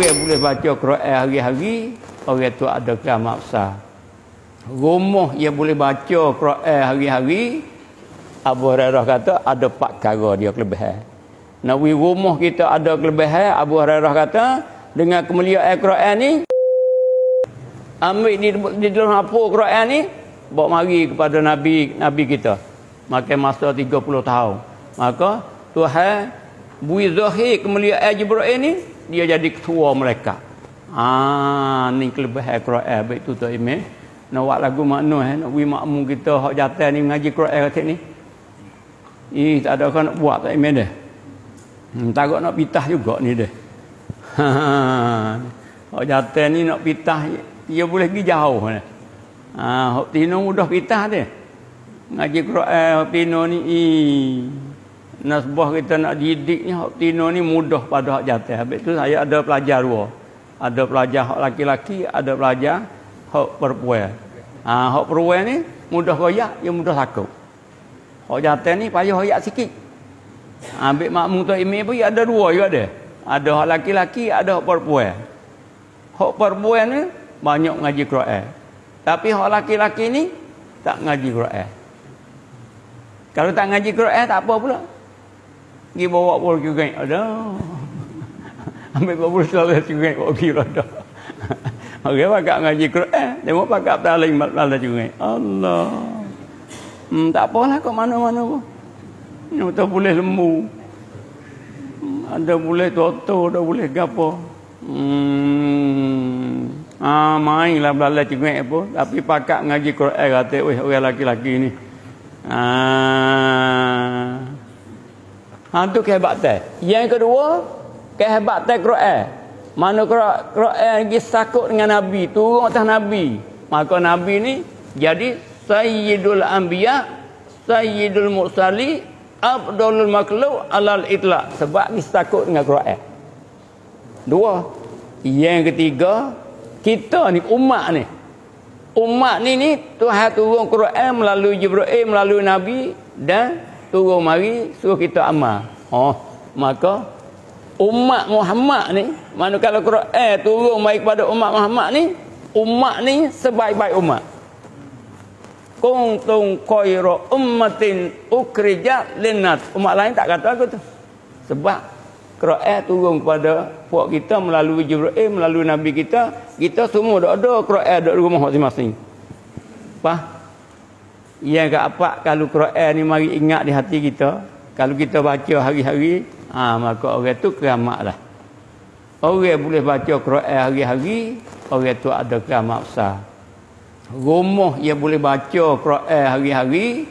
Yang boleh baca Quran hari-hari, orang tu ada kiamat besar. Rumah yang boleh baca Quran hari-hari, Abu Hurairah kata ada 4 perkara dia kelebihan. Nawi rumah kita ada kelebihan, Abu Hurairah kata dengan kemuliaan Quran ni, ambil di dalam apa Quran ni, bawa mari kepada Nabi kita. Makan masa 30 tahun. Maka Tuhan bui zahir kemuliaan Jibril ni, dia jadi ketua mereka. Ni kelebihan Quran. Baik tu Tok Imam. Nak buat lagu makna nak bui makmum kita hak jatan ni mengaji Quran kata ni. Tak ada kan nak buat Tok Imam dah. Takut nak pitah juga ni dah. Hak jatan ni nak pitah, dia boleh pergi jauh dah. Hak tino mudah pitah dia. Ngaji Quran hak tino ni nasbah kita nak didik ni, hak tino ni mudah pada hak jatuh. Habis tu saya ada pelajar dua. Ada pelajar hak laki-laki, ada pelajar hak perempuan. Hak perempuan ni mudah royak, dia mudah takut. Hak jatuh ni payah royak sikit. Ambil makmum tu imam pun ada dua juga ada. Ada hak laki-laki, ada hak perempuan. Hak perempuan ni banyak ngaji Quran. Tapi hak laki-laki ni tak ngaji Quran. Kalau tak ngaji Quran tak apa pula. Pergi bawa pul juga ada. Ambil bawa salah juga bawa kira dah. Okey pakak ngaji Quran, tengok pakak talim malah juga. Allah. Tak apalah kat mana-mana pun. Ni tak boleh lembu. Ada boleh toto, ada boleh gapo. Mainlah belala juga pun, tapi pakak ngaji Quran kata, "Weh, orang laki-laki ni." Itu kehebatan. Yang kedua, kehebatan Quran. Mana Quran lagi sakut dengan Nabi, turun atas Nabi. Maka Nabi ni jadi Sayyidul Anbiya, Sayyidul Mursali, Abdul Makhluk alal itlaq. Sebab dia sakut dengan Quran. Dua. Yang ketiga, kita ni umat ni. Umat ni Tuhan turun Quran melalui Jibril, melalui Nabi dan turun mari suruh kita amal. Maka umat Muhammad ni, mana kalau Quran turun mari kepada umat Muhammad ni sebaik-baik umat. Kuntum khairu ummatin ukhrijat linnas. Umat lain tak kata aku tu. Sebab Quran turun kepada puak kita melalui Jibril, melalui Nabi kita. Kita semua ada Quran ada di rumah masing-masing. Yang keempat, kalau Quran ni mari ingat di hati kita, kalau kita baca hari-hari, maka orang tu kiamat lah. Orang boleh baca Quran hari-hari, orang tu ada kiamat besar. Rumah yang boleh baca Quran hari-hari,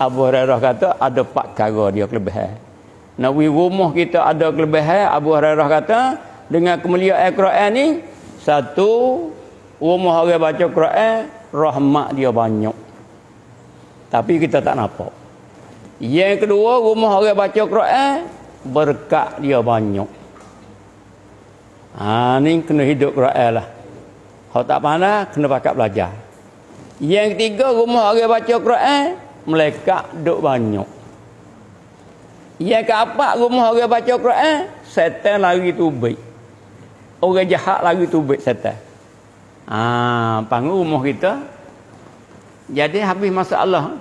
Abu Hurairah kata ada 4 perkara dia kelebihan. Nawi rumah kita ada kelebihan, Abu Hurairah kata dengan kemuliaan Quran ni, satu, rumah orang baca Quran, rahmat dia banyak. Tapi kita tak nampak. Yang kedua, rumah orang baca Quran, berkat dia banyak. Ni kena hidup Quran lah. Kalau tak pandai, kena pakat belajar. Yang ketiga, rumah orang baca Quran, malaikat duk banyak. Yang keempat, rumah orang baca Quran, setan lari tubik. Orang jahat lari tubik setan. Panggil rumah kita, jadi habis masalah.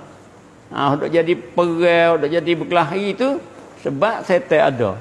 Duk jadi perang, duk jadi berkelahi tu sebab setan ada.